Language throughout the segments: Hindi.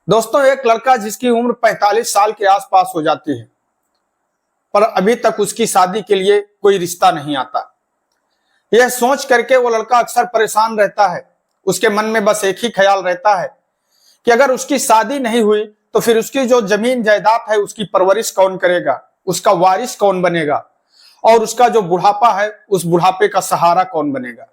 दोस्तों, एक लड़का जिसकी उम्र 45 साल के आसपास हो जाती है, पर अभी तक उसकी शादी के लिए कोई रिश्ता नहीं आता। यह सोच करके वो लड़का अक्सर परेशान रहता है। उसके मन में बस एक ही ख्याल रहता है कि अगर उसकी शादी नहीं हुई तो फिर उसकी जो जमीन जायदाद है उसकी परवरिश कौन करेगा, उसका वारिस कौन बनेगा और उसका जो बुढ़ापा है उस बुढ़ापे का सहारा कौन बनेगा।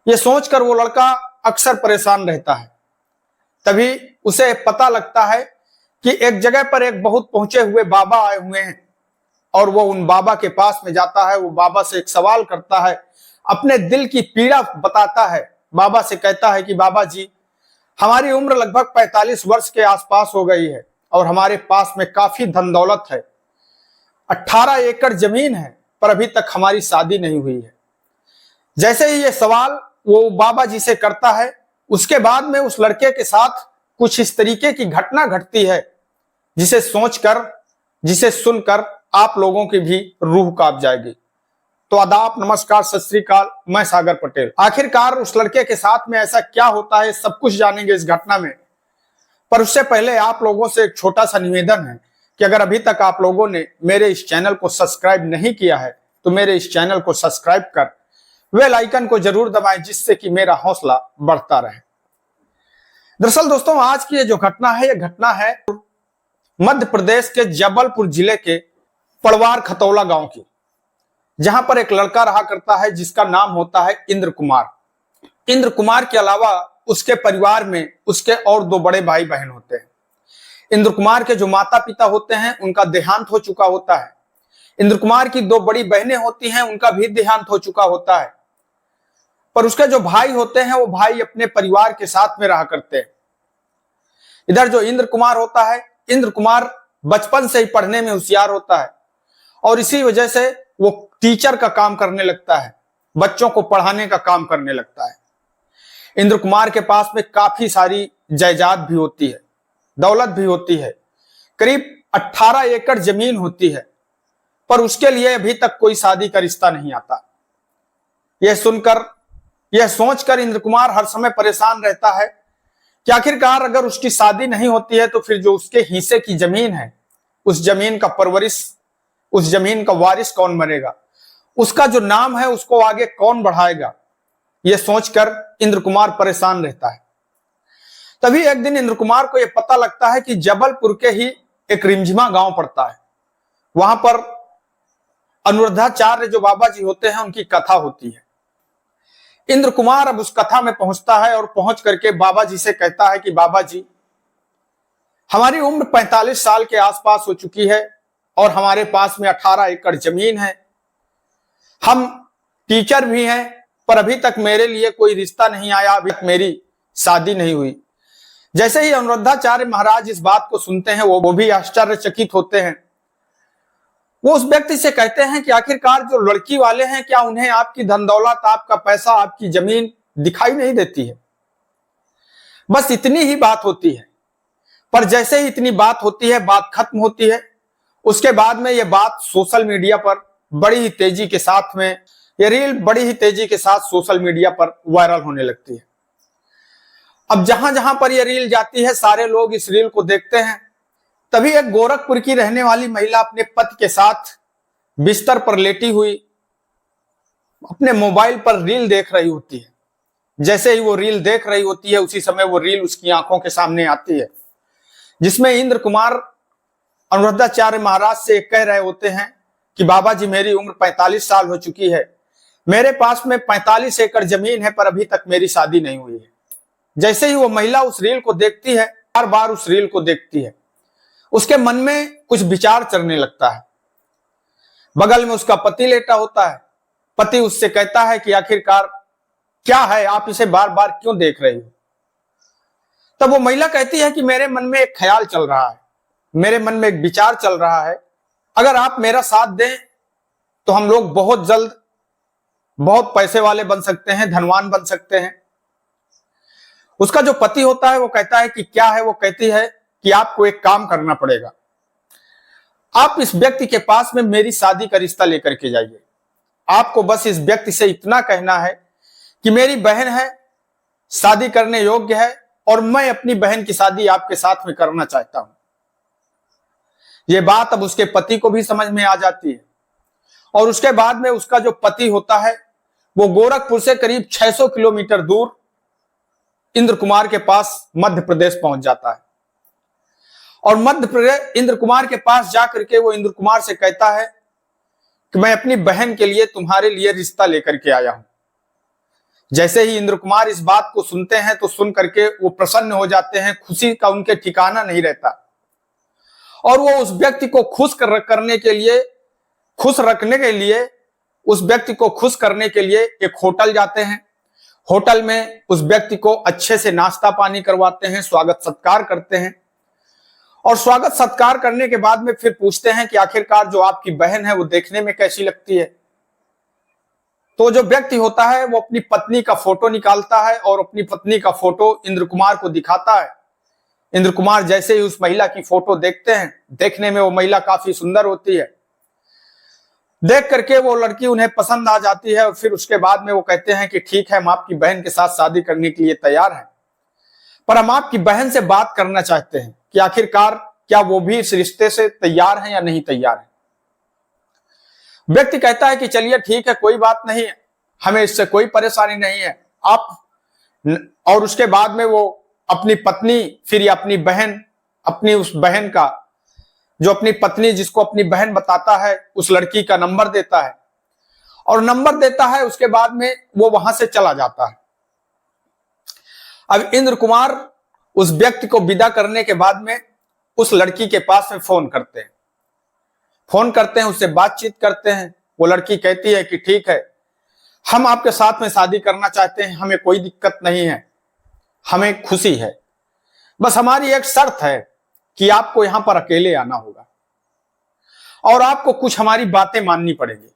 यह सोचकर वो लड़का अक्सर परेशान रहता है। तभी उसे पता लगता है कि एक जगह पर एक बहुत पहुंचे हुए बाबा आए हुए हैं और वो उन बाबा के पास में जाता है। वो बाबा से एक सवाल करता है, अपने दिल की पीड़ा बताता है। बाबा से कहता है कि बाबा जी, हमारी उम्र लगभग 45 वर्ष के आसपास हो गई है और हमारे पास में काफी धन दौलत है, 18 एकड़ जमीन है, पर अभी तक हमारी शादी नहीं हुई है। जैसे ही ये सवाल वो बाबा जी से करता है, उसके बाद में उस लड़के के साथ कुछ इस तरीके की घटना घटती है जिसे सोचकर, जिसे सुनकर आप लोगों की भी रूह कांप जाएगी। तो आदाब, नमस्कार, सत श्री अकाल, मैं सागर पटेल। आखिरकार उस लड़के के साथ में ऐसा क्या होता है, सब कुछ जानेंगे इस घटना में। पर उससे पहले आप लोगों से एक छोटा सा निवेदन है कि अगर अभी तक आप लोगों ने मेरे इस चैनल को सब्सक्राइब नहीं किया है तो मेरे इस चैनल को सब्सक्राइब कर बेल आइकन को जरूर दबाएं, जिससे कि मेरा हौसला बढ़ता रहे। दरअसल दोस्तों, आज की ये जो घटना है, ये घटना है मध्य प्रदेश के जबलपुर जिले के पड़वार खतौला गांव की, जहां पर एक लड़का रहा करता है जिसका नाम होता है इंद्र कुमार। इंद्र कुमार के अलावा उसके परिवार में उसके और दो बड़े भाई बहन होते हैं। इंद्र कुमार के जो माता पिता होते हैं उनका देहांत हो चुका होता है। इंद्र कुमार की दो बड़ी बहनें होती हैं, उनका भी देहांत हो चुका होता है। पर उसके जो भाई होते हैं वो भाई अपने परिवार के साथ में रहा करते हैं। इधर जो इंद्र कुमार होता है, इंद्र कुमार बचपन से ही पढ़ने में होशियार होता है और इसी वजह से वो टीचर का काम करने लगता है, बच्चों को पढ़ाने का काम करने लगता है। इंद्र कुमार के पास में काफी सारी जायदाद भी होती है, दौलत भी होती है, करीब 18 एकड़ जमीन होती है, पर उसके लिए अभी तक कोई शादी का रिश्ता नहीं आता। यह सुनकर, यह सोचकर इंद्र कुमार हर समय परेशान रहता है कि आखिरकार अगर उसकी शादी नहीं होती है तो फिर जो उसके हिस्से की जमीन है, उस जमीन का परवरिश, उस जमीन का वारिस कौन बनेगा, उसका जो नाम है उसको आगे कौन बढ़ाएगा। यह सोचकर इंद्र कुमार परेशान रहता है। तभी एक दिन इंद्र कुमार को यह पता लगता है कि जबलपुर के ही एक रिमझिमा गांव पड़ता है, वहां पर अनुरुद्धाचार्य जो बाबा जी होते हैं उनकी कथा होती है। इंद्र कुमार अब उस कथा में पहुंचता है और पहुंच करके बाबा जी से कहता है कि बाबा जी, हमारी उम्र 45 साल के आसपास हो चुकी है और हमारे पास में 18 एकड़ जमीन है। हम टीचर भी हैं, पर अभी तक मेरे लिए कोई रिश्ता नहीं आया, अभी तक मेरी शादी नहीं हुई। जैसे ही अनुरुद्धाचार्य महाराज इस बात को सुनते हैं वो भी आश्चर्यचकित होते हैं। वो उस व्यक्ति से कहते हैं कि आखिरकार जो लड़की वाले हैं, क्या उन्हें आपकी धन दौलत, आपका पैसा, आपकी जमीन दिखाई नहीं देती है? बस इतनी ही बात होती है। पर जैसे ही इतनी बात होती है, बात खत्म होती है, उसके बाद में यह बात सोशल मीडिया पर बड़ी ही तेजी के साथ में, यह रील बड़ी ही तेजी के साथ सोशल मीडिया पर वायरल होने लगती है। अब जहां जहां पर यह रील जाती है, सारे लोग इस रील को देखते हैं। तभी एक गोरखपुर की रहने वाली महिला अपने पति के साथ बिस्तर पर लेटी हुई अपने मोबाइल पर रील देख रही होती है। जैसे ही वो रील देख रही होती है, उसी समय वो रील उसकी आंखों के सामने आती है, जिसमें इंद्र कुमार अनुरुद्धाचार्य महाराज से कह रहे होते हैं कि बाबा जी, मेरी उम्र 45 साल हो चुकी है, मेरे पास में 45 एकड़ जमीन है, पर अभी तक मेरी शादी नहीं हुई है। जैसे ही वो महिला उस रील को देखती है, बार बार उस रील को देखती है, उसके मन में कुछ विचार चलने लगता है। बगल में उसका पति लेटा होता है। पति उससे कहता है कि आखिरकार क्या है, आप इसे बार बार क्यों देख रही हो? तब वो महिला कहती है कि मेरे मन में एक ख्याल चल रहा है, मेरे मन में एक विचार चल रहा है, अगर आप मेरा साथ दें तो हम लोग बहुत जल्द बहुत पैसे वाले बन सकते हैं, धनवान बन सकते हैं। उसका जो पति होता है वो कहता है कि क्या है? वो कहती है कि आपको एक काम करना पड़ेगा, आप इस व्यक्ति के पास में मेरी शादी का रिश्ता लेकर के जाइए। आपको बस इस व्यक्ति से इतना कहना है कि मेरी बहन है, शादी करने योग्य है, और मैं अपनी बहन की शादी आपके साथ में करना चाहता हूं। यह बात अब उसके पति को भी समझ में आ जाती है और उसके बाद में उसका जो पति होता है वो गोरखपुर से करीब 600 किलोमीटर दूर इंद्र कुमार के पास मध्य प्रदेश पहुंच जाता है और मध्य प्रदेश इंद्र कुमार के पास जाकर के वो इंद्र कुमार से कहता है कि मैं अपनी बहन के लिए तुम्हारे लिए रिश्ता लेकर के आया हूं। जैसे ही इंद्र कुमार इस बात को सुनते हैं तो सुन करके वो प्रसन्न हो जाते हैं, खुशी का उनके ठिकाना नहीं रहता और वो उस व्यक्ति को खुश रखने के लिए एक होटल जाते हैं। होटल में उस व्यक्ति को अच्छे से नाश्ता पानी करवाते हैं, स्वागत सत्कार करते हैं और स्वागत सत्कार करने के बाद में फिर पूछते हैं कि आखिरकार जो आपकी बहन है वो देखने में कैसी लगती है। तो जो व्यक्ति होता है वो अपनी पत्नी का फोटो निकालता है और अपनी पत्नी का फोटो इंद्र कुमार को दिखाता है। इंद्र कुमार जैसे ही उस महिला की फोटो देखते हैं, देखने में वो महिला काफी सुंदर होती है। देख करके वो लड़की उन्हें पसंद आ जाती है और फिर उसके बाद में वो कहते हैं कि ठीक है, हम आपकी बहन के साथ शादी करने के लिए तैयार हैं, पर हम आपकी बहन से बात करना चाहते हैं कि आखिरकार क्या वो भी इस रिश्ते से तैयार हैं या नहीं तैयार है। व्यक्ति कहता है कि चलिए ठीक है, कोई बात नहीं है, हमें इससे कोई परेशानी नहीं है आप। और उसके बाद में वो अपनी पत्नी फिर या अपनी बहन, अपनी उस बहन का जो अपनी पत्नी जिसको अपनी बहन बताता है उस लड़की का नंबर देता है और नंबर देता है। उसके बाद में वो वहां से चला जाता है। अब इंद्र कुमार उस व्यक्ति को विदा करने के बाद में उस लड़की के पास में फोन करते हैं, उससे बातचीत करते हैं। वो लड़की कहती है कि ठीक है, हम आपके साथ में शादी करना चाहते हैं, हमें कोई दिक्कत नहीं है, हमें खुशी है, बस हमारी एक शर्त है कि आपको यहां पर अकेले आना होगा और आपको कुछ हमारी बातें माननी पड़ेगी।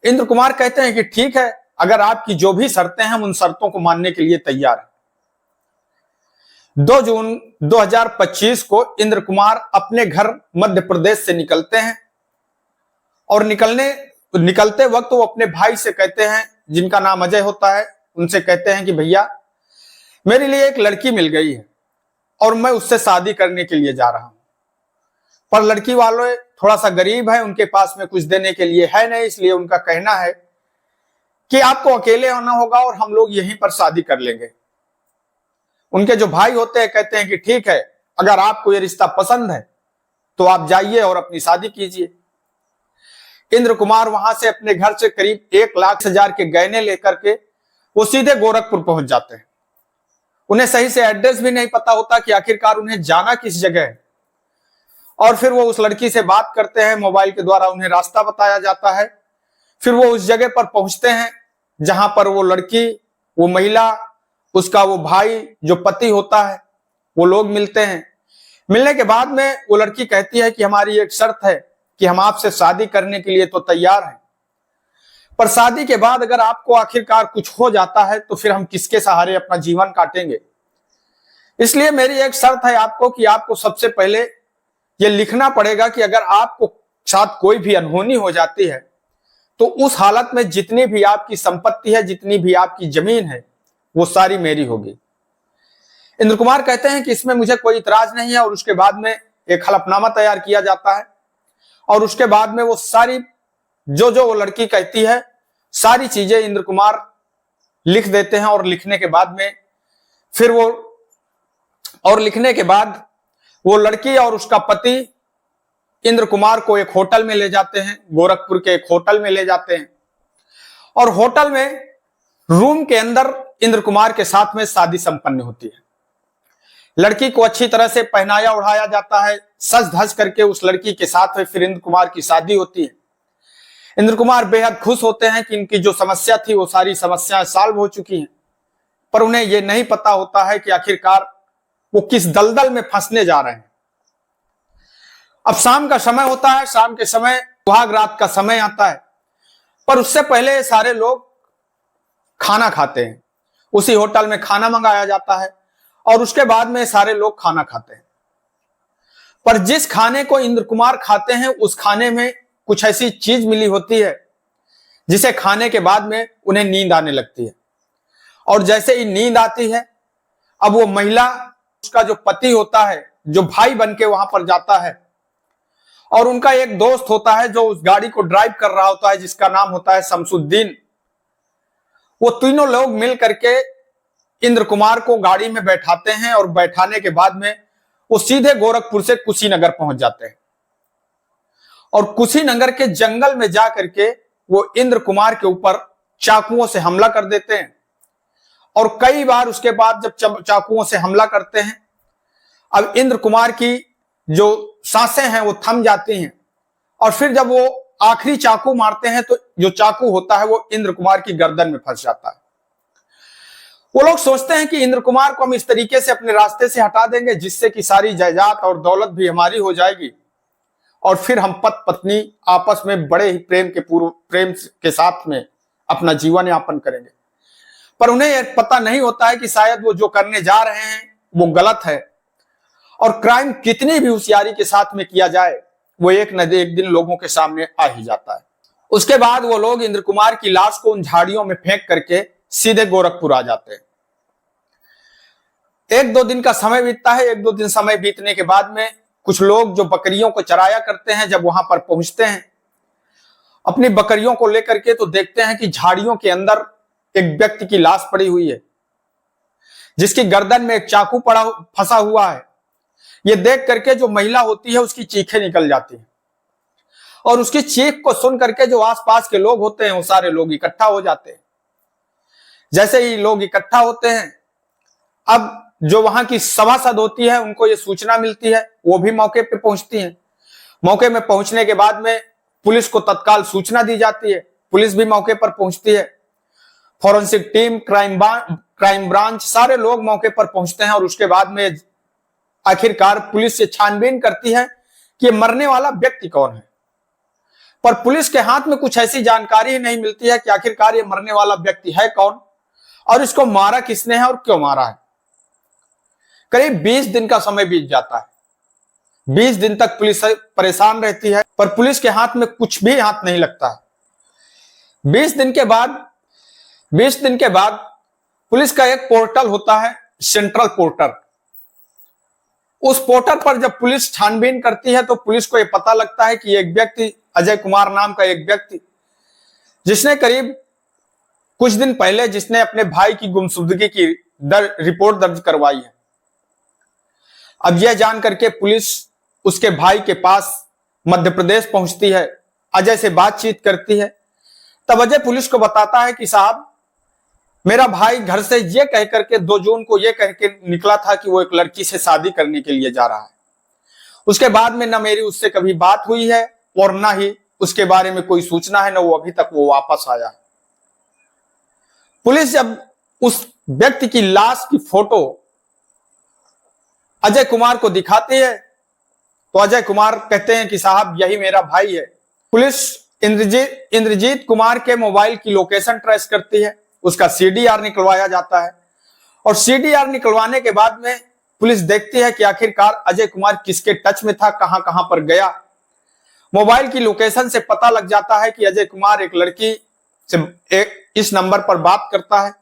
इंद्र कुमार कहते हैं कि ठीक है, अगर आपकी जो भी शर्तें हैं हम उन शर्तों को मानने के लिए तैयार हैं। 2 जून 2025 को इंद्र कुमार अपने घर मध्य प्रदेश से निकलते हैं और निकलते वक्त वो अपने भाई से कहते हैं, जिनका नाम अजय होता है, उनसे कहते हैं कि भैया मेरे लिए एक लड़की मिल गई है और मैं उससे शादी करने के लिए जा रहा हूं, पर लड़की वाले थोड़ा सा गरीब है, उनके पास में कुछ देने के लिए है नहीं, इसलिए उनका कहना है कि आपको अकेले आना होगा और हम लोग यहीं पर शादी कर लेंगे। उनके जो भाई होते हैं कहते हैं कि ठीक है, अगर आपको ये रिश्ता पसंद है तो आप जाइए और अपनी शादी कीजिए। इंद्र कुमार वहां से अपने घर से करीब 1,00,000 के गहने लेकर के वो सीधे गोरखपुर पहुंच जाते हैं। उन्हें सही से एड्रेस भी नहीं पता होता कि आखिरकार उन्हें जाना किस जगह है और फिर वो उस लड़की से बात करते हैं, मोबाइल के द्वारा उन्हें रास्ता बताया जाता है। फिर वो उस जगह पर पहुंचते हैं जहां पर वो लड़की, वो महिला, उसका वो भाई जो पति होता है, वो लोग मिलते हैं। मिलने के बाद में वो लड़की कहती है कि हमारी एक शर्त है कि हम आपसे शादी करने के लिए तो तैयार हैं, पर शादी के बाद अगर आपको आखिरकार कुछ हो जाता है तो फिर हम किसके सहारे अपना जीवन काटेंगे। इसलिए मेरी एक शर्त है आपको कि आपको सबसे पहले ये लिखना पड़ेगा कि अगर आपको साथ कोई भी अनहोनी हो जाती है तो उस हालत में जितनी भी आपकी संपत्ति है, जितनी भी आपकी जमीन है, वो सारी मेरी होगी। इंद्र कुमार कहते हैं कि इसमें मुझे कोई इतराज नहीं है और उसके बाद में एक हलफनामा तैयार किया जाता है और उसके बाद में वो सारी जो वो लड़की कहती है सारी चीजें इंद्र कुमार लिख देते हैं और लिखने के बाद वो लड़की और उसका पति इंद्र कुमार को एक होटल में ले जाते हैं, गोरखपुर के एक होटल में ले जाते हैं और होटल में रूम के अंदर इंद्र कुमार के साथ में शादी संपन्न होती है। लड़की को अच्छी तरह से पहनाया ओढ़ाया जाता है, सज धज करके उस लड़की के साथ में फिर इंद्र कुमार की शादी होती है। इंद्र कुमार बेहद खुश होते हैं कि इनकी जो समस्या थी वो सारी समस्याएं सॉल्व हो चुकी हैं, पर उन्हें यह नहीं पता होता है कि आखिरकार वो किस दलदल में फंसने जा रहे हैं। अब शाम का समय होता है, शाम के समय सुहाग रात का समय आता है, पर उससे पहले सारे लोग खाना खाते हैं। उसी होटल में खाना मंगाया जाता है और उसके बाद में सारे लोग खाना खाते हैं, पर जिस खाने को इंद्र कुमार खाते हैं उस खाने में कुछ ऐसी चीज मिली होती है जिसे खाने के बाद में उन्हें नींद आने लगती है और जैसे ही नींद आती है अब वो महिला, उसका जो पति होता है, जो भाई बन के वहां पर जाता है, और उनका एक दोस्त होता है जो उस गाड़ी को ड्राइव कर रहा होता है, जिसका नाम होता है शमसुद्दीन। वो तीनों लोग मिल करके इंद्र कुमार को गाड़ी में बैठाते हैं और बैठाने के बाद में वो सीधे गोरखपुर से कुशीनगर पहुंच जाते हैं और कुशीनगर के जंगल में जा करके वो इंद्र कुमार के ऊपर चाकुओं से हमला कर देते हैं। और कई बार उसके बाद जब चाकुओं से हमला करते हैं, अब इंद्र कुमार की जो सांसें हैं वो थम जाती हैं और फिर जब वो आखिरी चाकू मारते हैं तो जो चाकू होता है वो इंद्र कुमार की गर्दन में फंस जाता है। वो लोग सोचते हैं कि इंद्र कुमार को हम इस तरीके से अपने रास्ते से हटा देंगे जिससे कि सारी जायदाद और दौलत भी हमारी हो जाएगी और फिर हम पति पत्नी आपस में बड़े ही प्रेम के साथ में अपना जीवन यापन करेंगे। पर उन्हें यह पता नहीं होता है कि शायद वो जो करने जा रहे हैं वो गलत है और क्राइम कितनी भी होशियारी के साथ में किया जाए वो एक न एक दिन लोगों के सामने आ ही जाता है। उसके बाद वो लोग इंद्र कुमार की लाश को उन झाड़ियों में फेंक करके सीधे गोरखपुर आ जाते हैं। एक दो दिन का समय बीतता है। एक दो दिन समय बीतने के बाद में कुछ लोग जो बकरियों को चराया करते हैं, जब वहां पर पहुंचते हैं अपनी बकरियों को लेकर के, तो देखते हैं कि झाड़ियों के अंदर एक व्यक्ति की लाश पड़ी हुई है जिसकी गर्दन में एक चाकू फंसा हुआ है। यह देख करके जो महिला होती है उसकी चीखें निकल जाती है और उसकी चीख को सुन करके जो आसपास के लोग होते हैं वो सारे लोग इकट्ठा हो जाते हैं। जैसे ही लोग इकट्ठा होते हैं, अब जो वहां की सभासद होती है उनको ये सूचना मिलती है, वो भी मौके पे पहुंचती हैं। मौके में पहुंचने के बाद में पुलिस को तत्काल सूचना दी जाती है, पुलिस भी मौके पर पहुंचती है। फॉरेंसिक टीम, क्राइम ब्रांच, सारे लोग मौके पर पहुंचते हैं और उसके बाद में आखिरकार पुलिस से छानबीन करती है कि ये मरने वाला व्यक्ति कौन है। पर पुलिस के हाथ में कुछ ऐसी जानकारी ही नहीं मिलती है कि आखिरकार ये मरने वाला व्यक्ति है कौन और इसको मारा किसने है और क्यों मारा है। करीब 20 दिन का समय बीत जाता है। 20 दिन तक पुलिस परेशान रहती है पर पुलिस के हाथ में कुछ भी हाथ नहीं लगता है। 20 दिन के बाद पुलिस का एक पोर्टल होता है, सेंट्रल पोर्टल। उस पोर्टल पर जब पुलिस छानबीन करती है तो पुलिस को यह पता लगता है कि एक व्यक्ति, अजय कुमार नाम का एक व्यक्ति, जिसने करीब कुछ दिन पहले जिसने अपने भाई की गुमशुदगी की रिपोर्ट दर्ज करवाई है। अब यह जान करके पुलिस उसके भाई के पास मध्य प्रदेश पहुंचती है, अजय से बातचीत करती है। तब अजय पुलिस को बताता है कि साहब, मेरा भाई घर से ये कह करके 2 जून को ये कह के निकला था कि वो एक लड़की से शादी करने के लिए जा रहा है। उसके बाद में न मेरी उससे कभी बात हुई है और न ही उसके बारे में कोई सूचना है, न वो अभी तक वो वापस आया है। पुलिस जब उस व्यक्ति की लाश की फोटो अजय कुमार को दिखाती है तो अजय कुमार कहते हैं कि साहब यही मेरा भाई है। पुलिस इंद्रजीत कुमार के मोबाइल की लोकेशन ट्रेस करती है, उसका सीडीआर निकलवाया जाता है और सीडीआर निकलवाने के बाद में पुलिस देखती है कि आखिरकार अजय कुमार किसके टच में था, कहां कहां पर गया। मोबाइल की लोकेशन से पता लग जाता है कि अजय कुमार एक लड़की से इस नंबर पर बात करता है।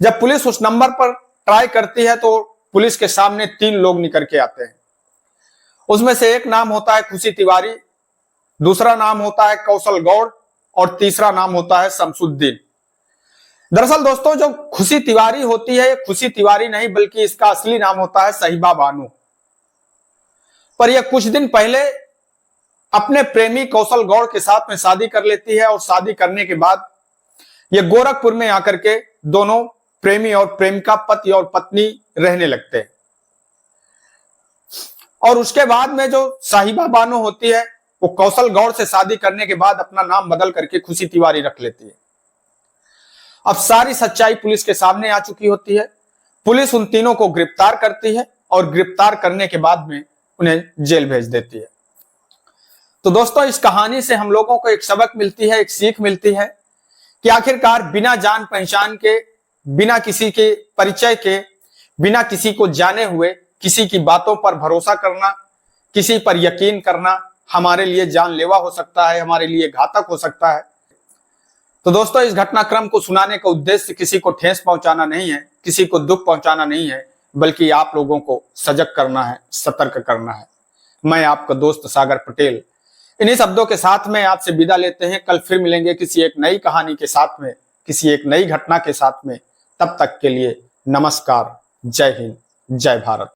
जब पुलिस उस नंबर पर ट्राई करती है तो पुलिस के सामने 3 लोग निकल के आते हैं। उसमें से एक नाम होता है खुशी तिवारी, दूसरा नाम होता है कौशल गौड़ और तीसरा नाम होता है शमसुद्दीन। दरअसल दोस्तों, जो खुशी तिवारी होती है, खुशी तिवारी नहीं बल्कि इसका असली नाम होता है सहिबा बानू। पर यह कुछ दिन पहले अपने प्रेमी कौशल गौड़ के साथ में शादी कर लेती है और शादी करने के बाद यह गोरखपुर में आकर के दोनों प्रेमी और प्रेमिका, पति और पत्नी रहने लगते हैं। और उसके बाद में जो साहिबा बानो होती है वो कौशल गौड़ से शादी करने के बाद अपना नाम बदल करके खुशी तिवारी रख लेती है। अब सारी सच्चाई पुलिस के सामने आ चुकी होती है। पुलिस उन तीनों को गिरफ्तार करती है और गिरफ्तार करने के बाद में उन्हें जेल भेज देती है। तो दोस्तों, इस कहानी से हम लोगों को एक सबक मिलती है, एक सीख मिलती है कि आखिरकार बिना जान पहचान के, बिना किसी के परिचय के, बिना किसी को जाने हुए किसी की बातों पर भरोसा करना, किसी पर यकीन करना हमारे लिए जानलेवा हो सकता है, हमारे लिए घातक हो सकता है। तो दोस्तों, इस घटनाक्रम को सुनाने का उद्देश्य किसी को ठेस पहुंचाना नहीं है, किसी को दुख पहुंचाना नहीं है, बल्कि आप लोगों को सजग करना है, सतर्क करना है। मैं आपका दोस्त सागर पटेल इन्हीं शब्दों के साथ में आपसे विदा लेते हैं। कल फिर मिलेंगे किसी एक नई कहानी के साथ में, किसी एक नई घटना के साथ में। तब तक के लिए नमस्कार, जय हिंद, जय भारत।